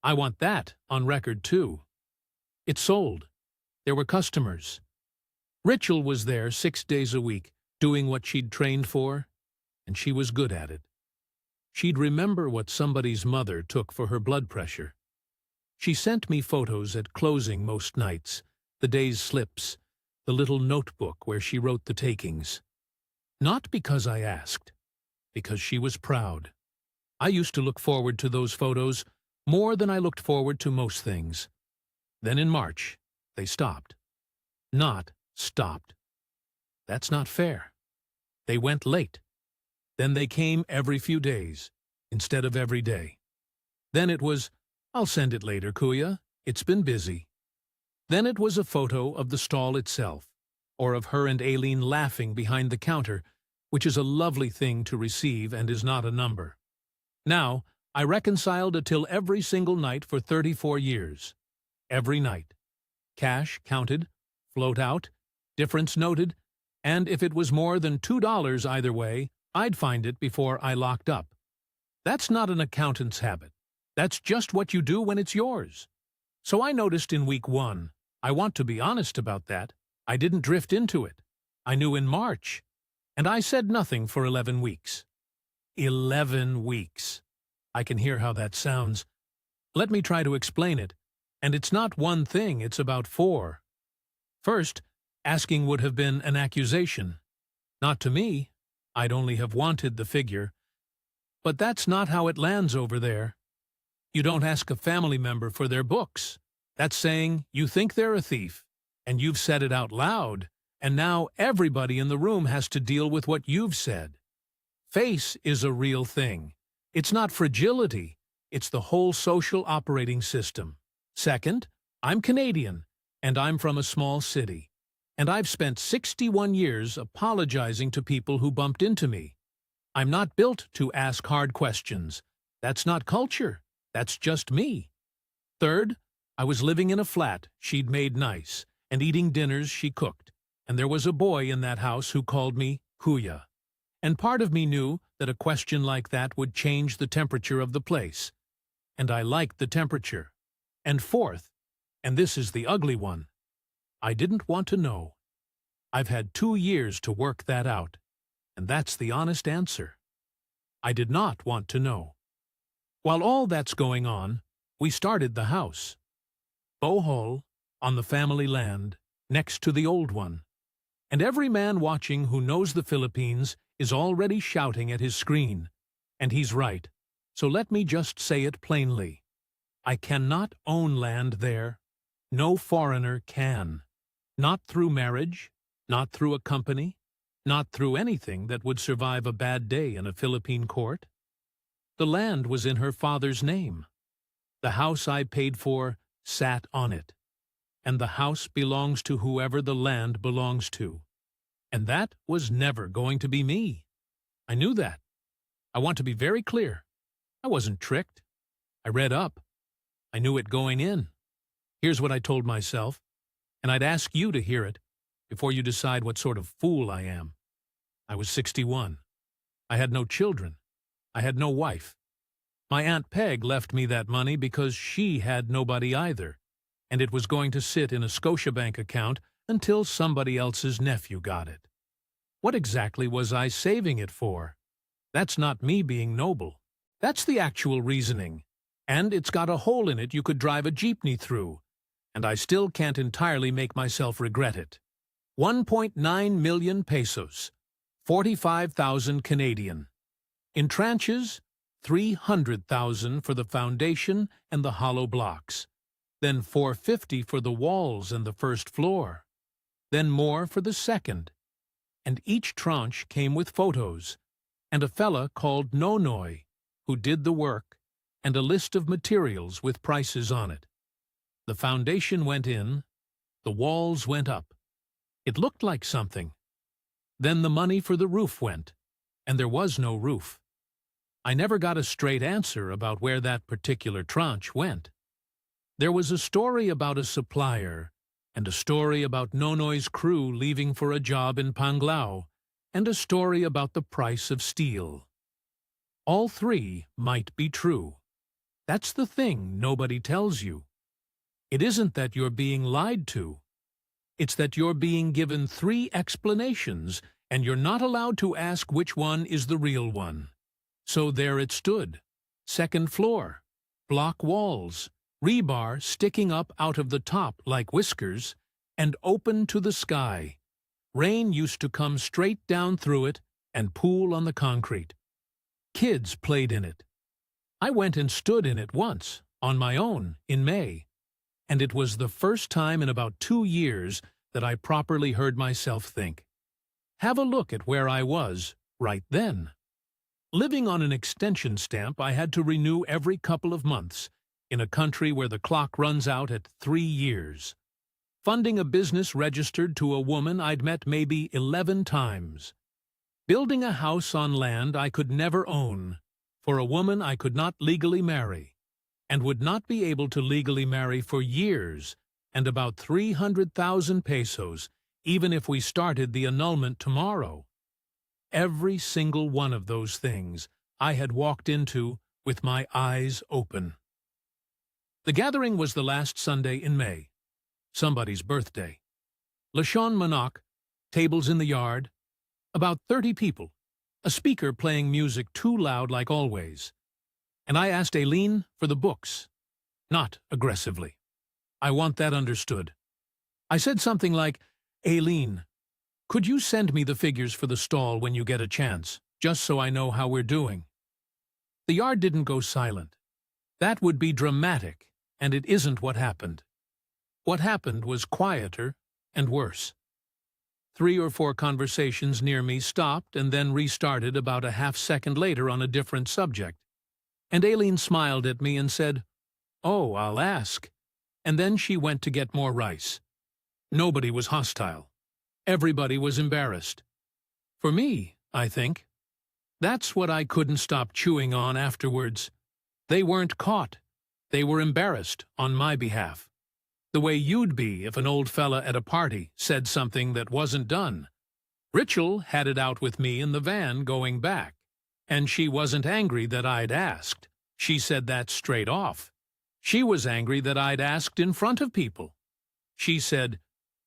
I want that on record, too. It sold. There were customers. Richel was there 6 days a week, doing what she'd trained for, and she was good at it. She'd remember what somebody's mother took for her blood pressure. She sent me photos at closing most nights, the day's slips, the little notebook where she wrote the takings. Not because I asked, because she was proud. I used to look forward to those photos more than I looked forward to most things. Then in March, they stopped. Not stopped. That's not fair. They went late. Then they came every few days, instead of every day. Then it was, I'll send it later, Kuya. It's been busy. Then it was a photo of the stall itself, or of her and Aileen laughing behind the counter, which is a lovely thing to receive and is not a number. Now, I reconciled a till every single night for 34 years. Every night. Cash counted, float out, difference noted, and if it was more than $2 either way, I'd find it before I locked up. That's not an accountant's habit. That's just what you do when it's yours. So I noticed in week 1, I want to be honest about that, I didn't drift into it. I knew in March, and I said nothing for 11 weeks. 11 weeks. I can hear how that sounds. Let me try to explain it. And it's not one thing, it's about 4. First, asking would have been an accusation. Not to me. I'd only have wanted the figure. But that's not how it lands over there. You don't ask a family member for their books. That's saying you think they're a thief, and you've said it out loud, and now everybody in the room has to deal with what you've said. Face is a real thing. It's not fragility. It's the whole social operating system. Second, I'm Canadian, and I'm from a small city. And I've spent 61 years apologizing to people who bumped into me. I'm not built to ask hard questions. That's not culture. That's just me. Third, I was living in a flat she'd made nice, and eating dinners she cooked, and there was a boy in that house who called me Kuya. And part of me knew that a question like that would change the temperature of the place. And I liked the temperature. And fourth, and this is the ugly one, I didn't want to know. I've had 2 years to work that out, and that's the honest answer. I did not want to know. While all that's going on, we started the house. Bohol, on the family land, next to the old one. And every man watching who knows the Philippines is already shouting at his screen. And he's right, so let me just say it plainly. I cannot own land there. No foreigner can. Not through marriage, not through a company, not through anything that would survive a bad day in a Philippine court. The land was in her father's name. The house I paid for sat on it. And the house belongs to whoever the land belongs to. And that was never going to be me. I knew that. I want to be very clear. I wasn't tricked. I read up. I knew it going in. Here's what I told myself, and I'd ask you to hear it before you decide what sort of fool I am. I was 61. I had no children. I had no wife. My Aunt Peg left me that money because she had nobody either, and it was going to sit in a Scotiabank account until somebody else's nephew got it. What exactly was I saving it for? That's not me being noble. That's the actual reasoning. And it's got a hole in it you could drive a jeepney through, and I still can't entirely make myself regret it. 1.9 million pesos, 45,000 Canadian. In tranches, 300,000 for the foundation and the hollow blocks, then 450 for the walls and the first floor, then more for the second. And each tranche came with photos, and a fella called Nonoy, who did the work, and a list of materials with prices on it. The foundation went in, the walls went up. It looked like something. Then the money for the roof went, and there was no roof. I never got a straight answer about where that particular tranche went. There was a story about a supplier, and a story about Nonoy's crew leaving for a job in Panglao, and a story about the price of steel. All three might be true. That's the thing nobody tells you. It isn't that you're being lied to. It's that you're being given 3 explanations, and you're not allowed to ask which one is the real one. So there it stood. Second floor. Block walls. Rebar sticking up out of the top like whiskers, and open to the sky. Rain used to come straight down through it and pool on the concrete. Kids played in it. I went and stood in it once, on my own, in May, and it was the first time in about 2 years that I properly heard myself think. Have a look at where I was right then. Living on an extension stamp I had to renew every couple of months, in a country where the clock runs out at 3 years. Funding a business registered to a woman I'd met maybe 11 times. Building a house on land I could never own, for a woman I could not legally marry, and would not be able to legally marry for years, and about 300,000 pesos, even if we started the annulment tomorrow. Every single one of those things I had walked into with my eyes open. The gathering was the last Sunday in May, somebody's birthday. Lechon Manok, tables in the yard, about 30 people, a speaker playing music too loud like always. And I asked Aileen for the books, not aggressively. I want that understood. I said something like, Aileen, could you send me the figures for the stall when you get a chance, just so I know how we're doing? The yard didn't go silent. That would be dramatic, and it isn't what happened. What happened was quieter and worse. 3 or 4 conversations near me stopped and then restarted about a half-second later on a different subject. And Aileen smiled at me and said, "Oh, I'll ask." And then she went to get more rice. Nobody was hostile. Everybody was embarrassed. For me, I think. That's what I couldn't stop chewing on afterwards. They weren't caught. They were embarrassed on my behalf. The way you'd be if an old fella at a party said something that wasn't done. Rachel had it out with me in the van going back, and she wasn't angry that I'd asked. She said that straight off. She was angry that I'd asked in front of people. She said,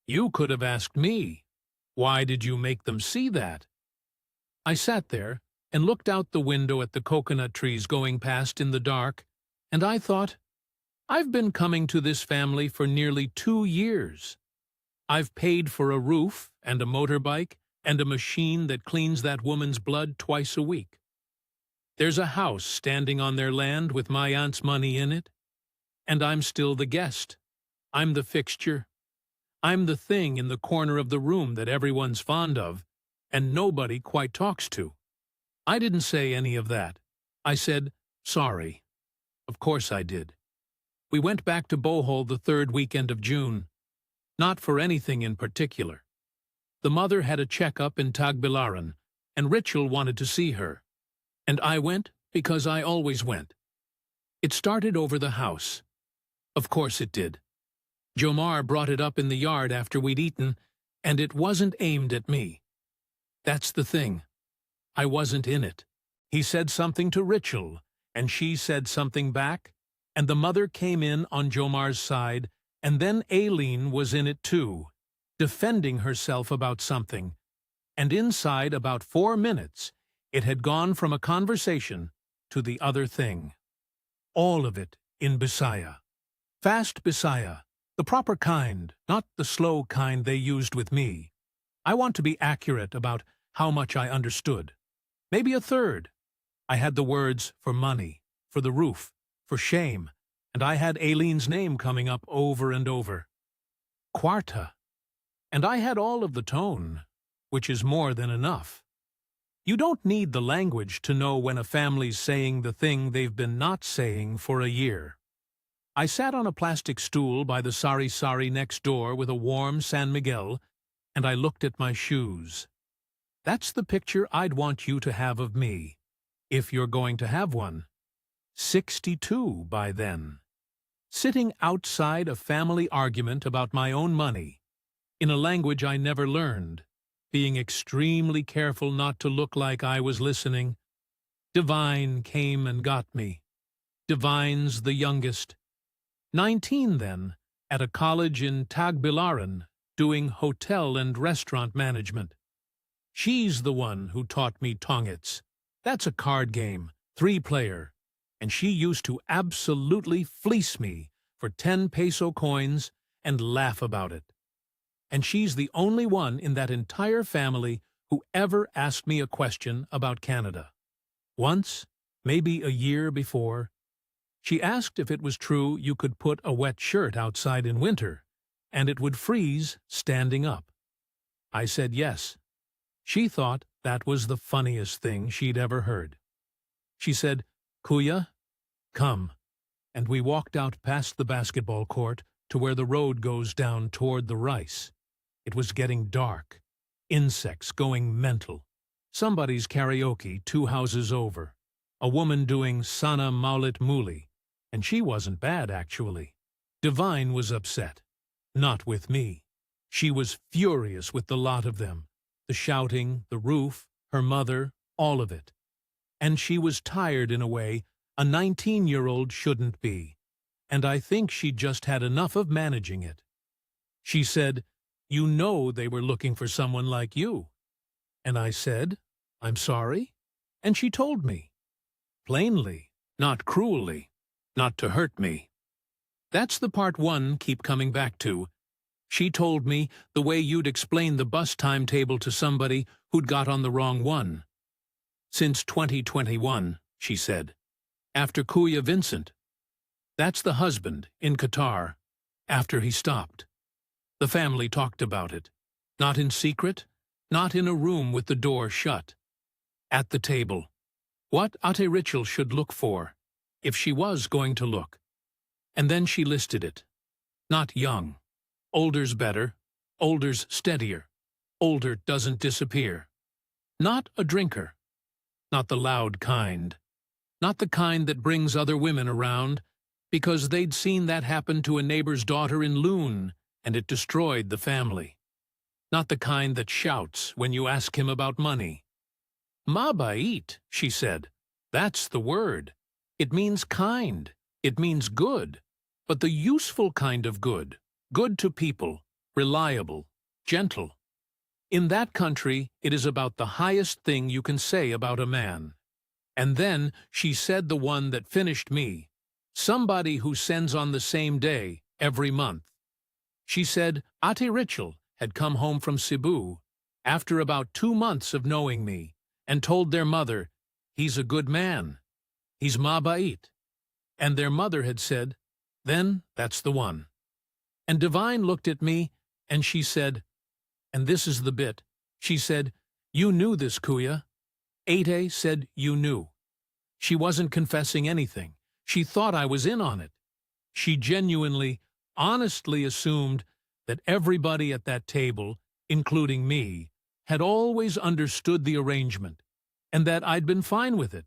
"You could have asked me." Why did you make them see that? I sat there and looked out the window at the coconut trees going past in the dark, and I thought, I've been coming to this family for nearly 2 years. I've paid for a roof and a motorbike and a machine that cleans that woman's blood twice a week. There's a house standing on their land with my aunt's money in it, and I'm still the guest. I'm the fixture. I'm the thing in the corner of the room that everyone's fond of, and nobody quite talks to. I didn't say any of that. I said, sorry. Of course I did. We went back to Bohol the 3rd weekend of June. Not for anything in particular. The mother had a checkup in Tagbilaran, and Richel wanted to see her. And I went because I always went. It started over the house. Of course it did. Jomar brought it up in the yard after we'd eaten, and it wasn't aimed at me. That's the thing. I wasn't in it. He said something to Richel, and she said something back, and the mother came in on Jomar's side, and then Aileen was in it too, defending herself about something. And inside about 4 minutes, it had gone from a conversation to the other thing. All of it in Bisaya. Fast Bisaya, the proper kind, not the slow kind they used with me. I want to be accurate about how much I understood. Maybe a third. I had the words for money, for the roof, for shame, and I had Aileen's name coming up over and over. Quarta. And I had all of the tone, which is more than enough. You don't need the language to know when a family's saying the thing they've been not saying for a year. I sat on a plastic stool by the sari-sari next door with a warm San Miguel, and I looked at my shoes. That's the picture I'd want you to have of me, if you're going to have one. 62 by then. Sitting outside a family argument about my own money, in a language I never learned, being extremely careful not to look like I was listening. Divine came and got me. Divine's the youngest. 19 then, at a college in Tagbilaran, doing hotel and restaurant management. She's the one who taught me tongits. That's a card game, 3-player, and she used to absolutely fleece me for 10 peso coins and laugh about it. And she's the only one in that entire family who ever asked me a question about Canada. Once, maybe a year before, she asked if it was true you could put a wet shirt outside in winter, and it would freeze standing up. I said yes. She thought that was the funniest thing she'd ever heard. She said, Kuya, come, and we walked out past the basketball court to where the road goes down toward the rice. It was getting dark, insects going mental, somebody's karaoke 2 houses over, a woman doing Sana Maulit Muli, and she wasn't bad actually. Divine was upset, not with me. She was furious with the lot of them, the shouting, the roof, her mother, all of it. And she was tired in a way a 19-year-old shouldn't be, and I think she just had enough of managing it. She said, you know they were looking for someone like you. And I said, I'm sorry? And she told me. Plainly, not cruelly, not to hurt me. That's the part one keep coming back to. She told me the way you'd explain the bus timetable to somebody who'd got on the wrong one. Since 2021, she said. After Kuya Vincent. That's the husband, in Qatar, after he stopped. The family talked about it. Not in secret, not in a room with the door shut. At the table. What Ate Richel should look for, if she was going to look. And then she listed it. Not young. Older's better. Older's steadier. Older doesn't disappear. Not a drinker. Not the loud kind. Not the kind that brings other women around, because they'd seen that happen to a neighbor's daughter in Loon, and it destroyed the family. Not the kind that shouts when you ask him about money. Mabait, she said. That's the word. It means kind. It means good. But the useful kind of good. Good to people. Reliable. Gentle. In that country, it is about the highest thing you can say about a man. And then she said the one that finished me, somebody who sends on the same day, every month. She said Ate Rachel had come home from Cebu after about 2 months of knowing me and told their mother, he's a good man. He's mabait. And their mother had said, then that's the one. And Divine looked at me and she said, and this is the bit, she said, you knew this, Kuya. Ate said you knew. She wasn't confessing anything. She thought I was in on it. She genuinely, honestly assumed that everybody at that table, including me, had always understood the arrangement, and that I'd been fine with it,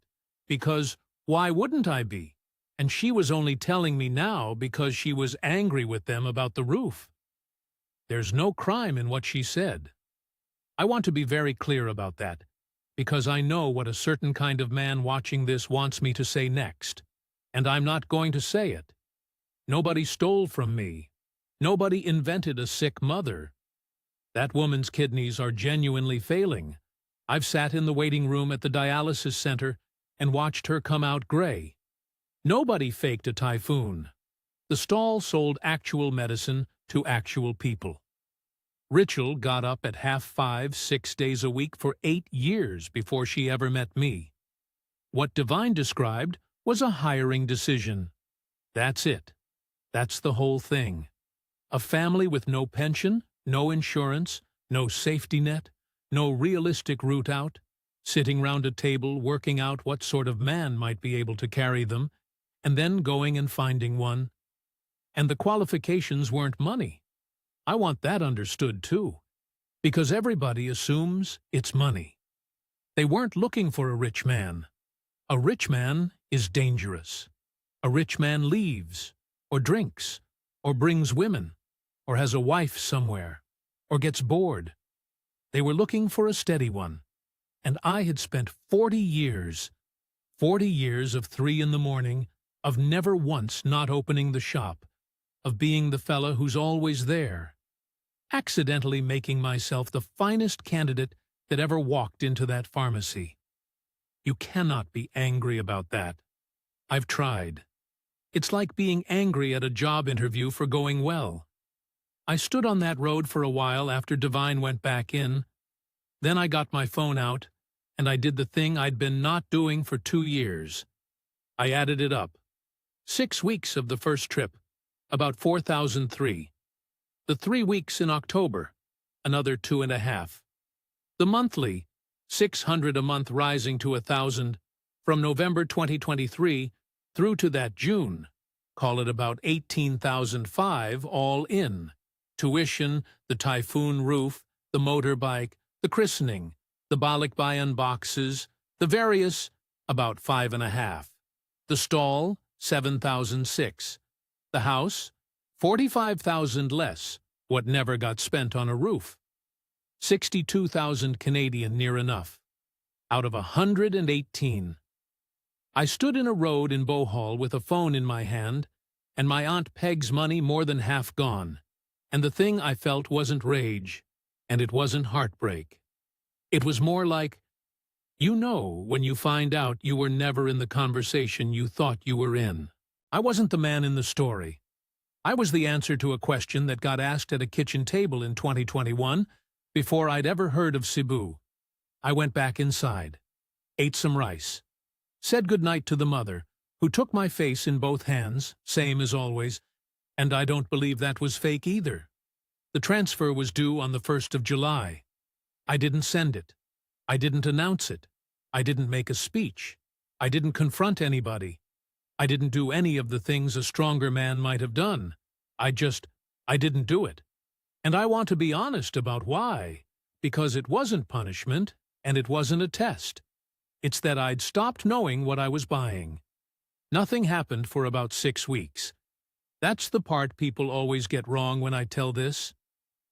because why wouldn't I be? And she was only telling me now because she was angry with them about the roof. There's no crime in what she said. I want to be very clear about that, because I know what a certain kind of man watching this wants me to say next, and I'm not going to say it. Nobody stole from me. Nobody invented a sick mother. That woman's kidneys are genuinely failing. I've sat in the waiting room at the dialysis center and watched her come out gray. Nobody faked a typhoon. The stall sold actual medicine to actual people. Rachel got up at 4:30, 6 days a week for 8 years before she ever met me. What Divine described was a hiring decision. That's it. That's the whole thing. A family with no pension, no insurance, no safety net, no realistic route out, sitting round a table working out what sort of man might be able to carry them, and then going and finding one. And the qualifications weren't money. I want that understood too, because everybody assumes it's money. They weren't looking for a rich man. A rich man is dangerous. A rich man leaves, or drinks, or brings women, or has a wife somewhere, or gets bored. They were looking for a steady one, and I had spent 40 years of 3 in the morning, of never once not opening the shop, of being the fella who's always there, accidentally making myself the finest candidate that ever walked into that pharmacy. You cannot be angry about that. I've tried. It's like being angry at a job interview for going well. I stood on that road for a while after Divine went back in. Then I got my phone out, and I did the thing I'd been not doing for 2 years. I added it up. 6 weeks of the first trip, about 4,003. The 3 weeks in October, another 2.5. The monthly, 600 a month rising to 1,000, from November 2023 through to that June, call it about 18,005 all in. Tuition, the typhoon roof, the motorbike, the christening, the balikbayan boxes, the various, about 5.5. The stall, 7,006. The house, 45,000 less, what never got spent on a roof. 62,000 Canadian near enough, out of 118. I stood in a road in Bohol with a phone in my hand, and my Aunt Peg's money more than half gone, and the thing I felt wasn't rage, and it wasn't heartbreak. It was more like, you know when you find out you were never in the conversation you thought you were in. I wasn't the man in the story. I was the answer to a question that got asked at a kitchen table in 2021 before I'd ever heard of Cebu. I went back inside, ate some rice, said goodnight to the mother, who took my face in both hands, same as always, and I don't believe that was fake either. The transfer was due on the 1st of July. I didn't send it. I didn't announce it. I didn't make a speech. I didn't confront anybody. I didn't do any of the things a stronger man might have done. I didn't do it. And I want to be honest about why, because it wasn't punishment, and it wasn't a test. It's that I'd stopped knowing what I was buying. Nothing happened for about 6 weeks. That's the part people always get wrong when I tell this.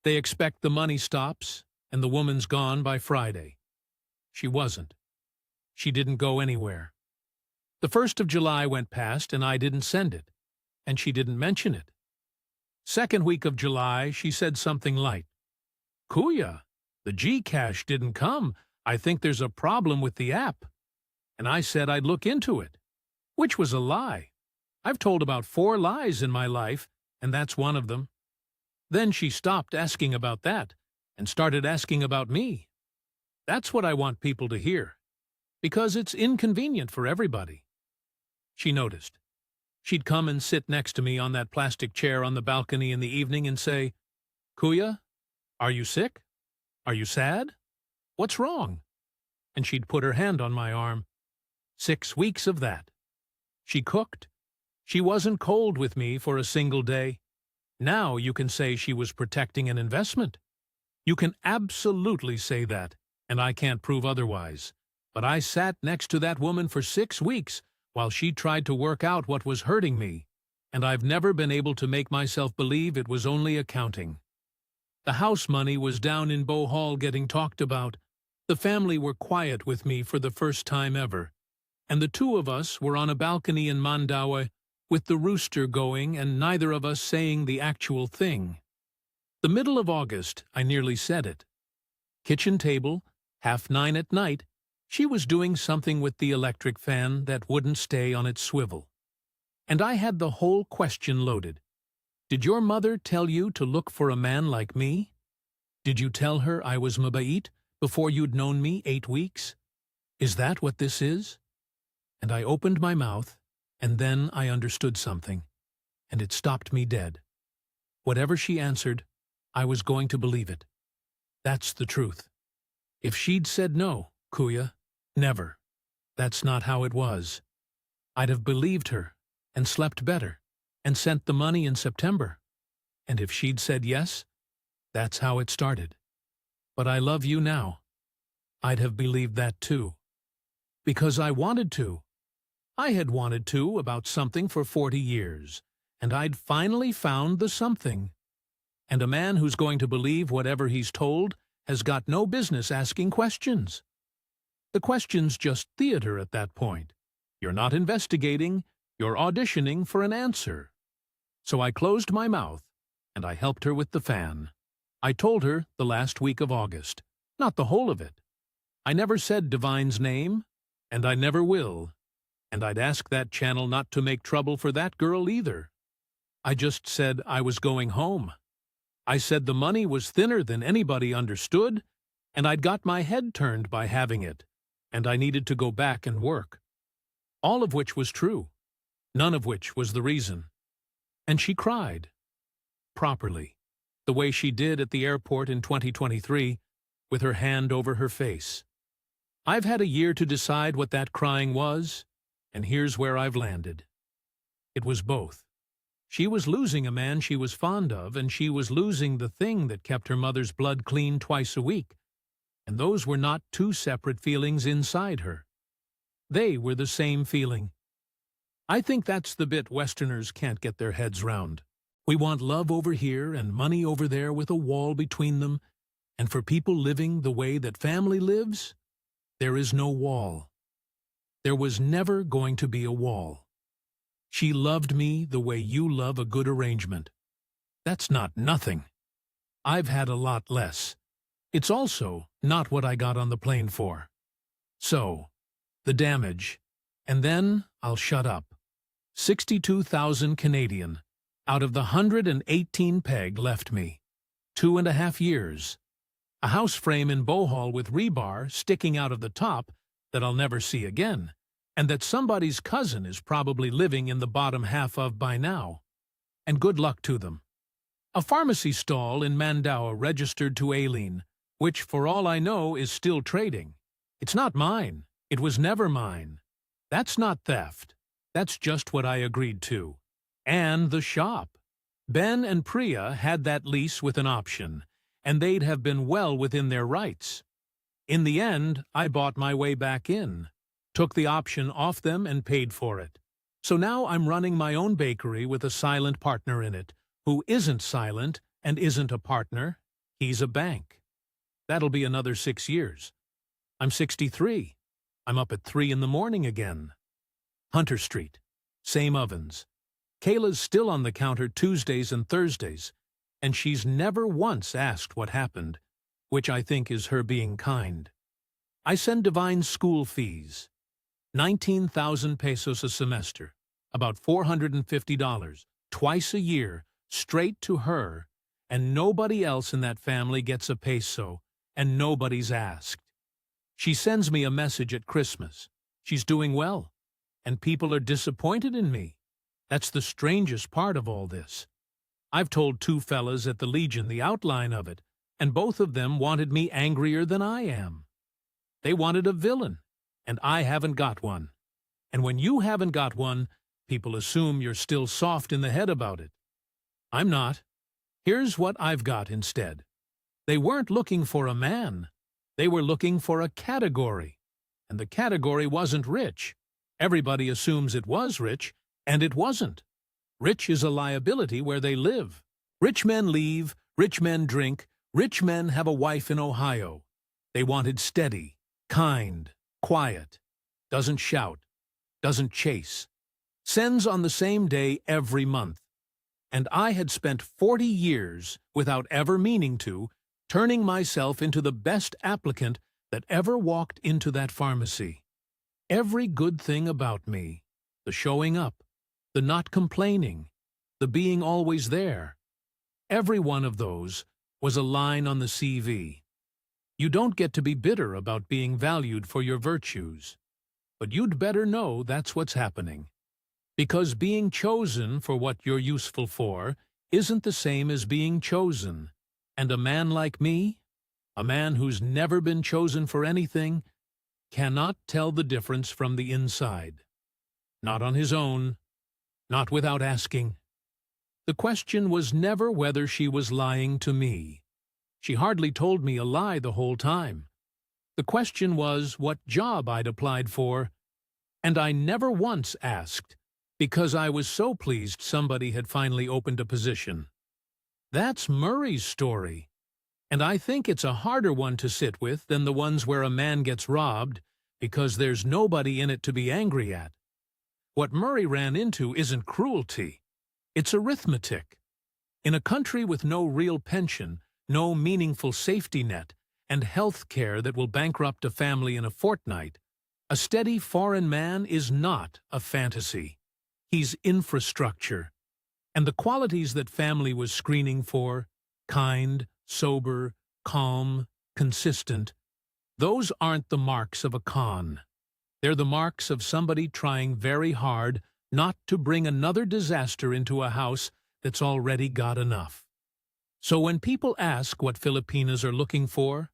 They expect the money stops, and the woman's gone by Friday. She wasn't. She didn't go anywhere. The 1st of July went past, and I didn't send it, and she didn't mention it. 2nd week of July, she said something light. Kuya, The Gcash didn't come. I think there's a problem with the app. And I said I'd look into it, which was a lie. I've told about 4 lies in my life, and that's one of them. Then she stopped asking about that and started asking about me. That's what I want people to hear, because it's inconvenient for everybody. She noticed. She'd come and sit next to me on that plastic chair on the balcony in the evening and say, "Kuya, are you sick? Are you sad? What's wrong?" And she'd put her hand on my arm. 6 weeks of that. She cooked. She wasn't cold with me for a single day. Now you can say she was protecting an investment. You can absolutely say that, and I can't prove otherwise. But I sat next to that woman for 6 weeks while she tried to work out what was hurting me, and I've never been able to make myself believe it was only accounting. The house money was down in Bohol getting talked about. The family were quiet with me for the first time ever, and the 2 of us were on a balcony in Mandaue with the rooster going and neither of us saying the actual thing. The middle of August, I nearly said it. Kitchen table, 9:30 at night, she was doing something with the electric fan that wouldn't stay on its swivel. And I had the whole question loaded. Did your mother tell you to look for a man like me? Did you tell her I was mabait before you'd known me 8 weeks? Is that what this is? And I opened my mouth, and then I understood something, and it stopped me dead. Whatever she answered, I was going to believe it. That's the truth. If she'd said no, Kuya, never. That's not how it was. I'd have believed her, and slept better, and sent the money in September. And if she'd said yes, that's how it started. But I love you now. I'd have believed that too. Because I wanted to. I had wanted to about something for 40 years, and I'd finally found the something. And a man who's going to believe whatever he's told has got no business asking questions. The question's just theater at that point. You're not investigating, you're auditioning for an answer. So I closed my mouth, and I helped her with the fan. I told her the last week of August, not the whole of it. I never said Divine's name, and I never will. And I'd ask that channel not to make trouble for that girl either. I just said I was going home. I said the money was thinner than anybody understood, and I'd got my head turned by having it, and I needed to go back and work. All of which was true, none of which was the reason. And she cried. Properly, the way she did at the airport in 2023, with her hand over her face. I've had a year to decide what that crying was, and here's where I've landed. It was both. She was losing a man she was fond of, and she was losing the thing that kept her mother's blood clean twice a week. And those were not 2 separate feelings inside her. They were the same feeling. I think that's the bit Westerners can't get their heads round. We want love over here and money over there with a wall between them, and for people living the way that family lives, there is no wall. There was never going to be a wall. She loved me the way you love a good arrangement. That's not nothing. I've had a lot less. It's also not what I got on the plane for. So, the damage, and then I'll shut up. 62,000 Canadian out of the 118 peg left me. 2.5 years. A house frame in Bohol with rebar sticking out of the top that I'll never see again, and that somebody's cousin is probably living in the bottom half of by now. And good luck to them. A pharmacy stall in Mandaue registered to Aileen, which for all I know is still trading. It's not mine. It was never mine. That's not theft. That's just what I agreed to. And the shop. Ben and Priya had that lease with an option, and they'd have been well within their rights. In the end, I bought my way back in, took the option off them and paid for it. So now I'm running my own bakery with a silent partner in it, who isn't silent and isn't a partner. He's a bank. That'll be another 6 years. I'm 63. I'm up at 3 in the morning again. Hunter Street. Same ovens. Kayla's still on the counter Tuesdays and Thursdays, and she's never once asked what happened. which I think is her being kind. I send Divine school fees, 19,000 pesos a semester, about $450, twice a year, straight to her, and nobody else in that family gets a peso, and nobody's asked. She sends me a message at Christmas. She's doing well, and people are disappointed in me. That's the strangest part of all this. I've told two fellas at the Legion the outline of it, and both of them wanted me angrier than I am. They wanted a villain, and I haven't got one. And when you haven't got one, people assume you're still soft in the head about it. I'm not. Here's what I've got instead. They weren't looking for a man. They were looking for a category. And the category wasn't rich. Everybody assumes it was rich, and it wasn't. Rich is a liability where they live. Rich men leave, rich men drink, rich men have a wife in Ohio. They wanted steady, kind, quiet, doesn't shout, doesn't chase, sends on the same day every month. And I had spent 40 years, without ever meaning to, turning myself into the best applicant that ever walked into that pharmacy. Every good thing about me, the showing up, the not complaining, the being always there, every one of those was a line on the CV. You don't get to be bitter about being valued for your virtues, but you'd better know that's what's happening. Because being chosen for what you're useful for isn't the same as being chosen. And a man like me, a man who's never been chosen for anything, cannot tell the difference from the inside. Not on his own, not without asking. The question was never whether she was lying to me. She hardly told me a lie the whole time. The question was what job I'd applied for, and I never once asked, because I was so pleased somebody had finally opened a position. That's Murray's story, and I think it's a harder one to sit with than the ones where a man gets robbed because there's nobody in it to be angry at. What Murray ran into isn't cruelty, it's arithmetic. In a country with no real pension, no meaningful safety net, and health care that will bankrupt a family in a fortnight, a steady foreign man is not a fantasy. He's infrastructure. And the qualities that family was screening for, kind, sober, calm, consistent, those aren't the marks of a con. They're the marks of somebody trying very hard not to bring another disaster into a house that's already got enough. So when people ask what Filipinas are looking for,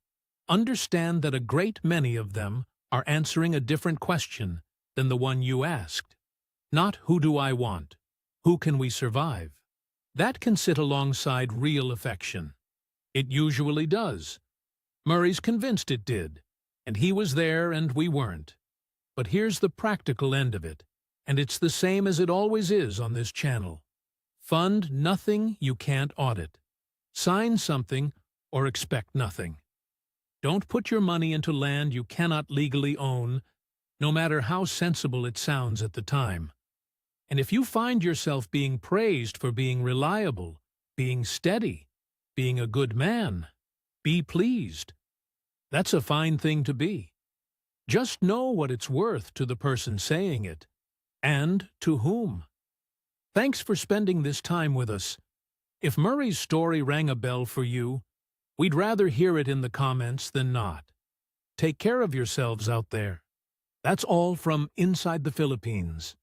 understand that a great many of them are answering a different question than the one you asked. Not who do I want? Who can we survive? That can sit alongside real affection. It usually does. Murray's convinced it did, and he was there and we weren't. But here's the practical end of it, and it's the same as it always is on this channel. Fund nothing you can't audit. Sign something or expect nothing. Don't put your money into land you cannot legally own, no matter how sensible it sounds at the time. And if you find yourself being praised for being reliable, being steady, being a good man, be pleased. That's a fine thing to be. Just know what it's worth to the person saying it, and to whom. Thanks for spending this time with us. If Murray's story rang a bell for you, we'd rather hear it in the comments than not. Take care of yourselves out there. That's all from Inside the Philippines.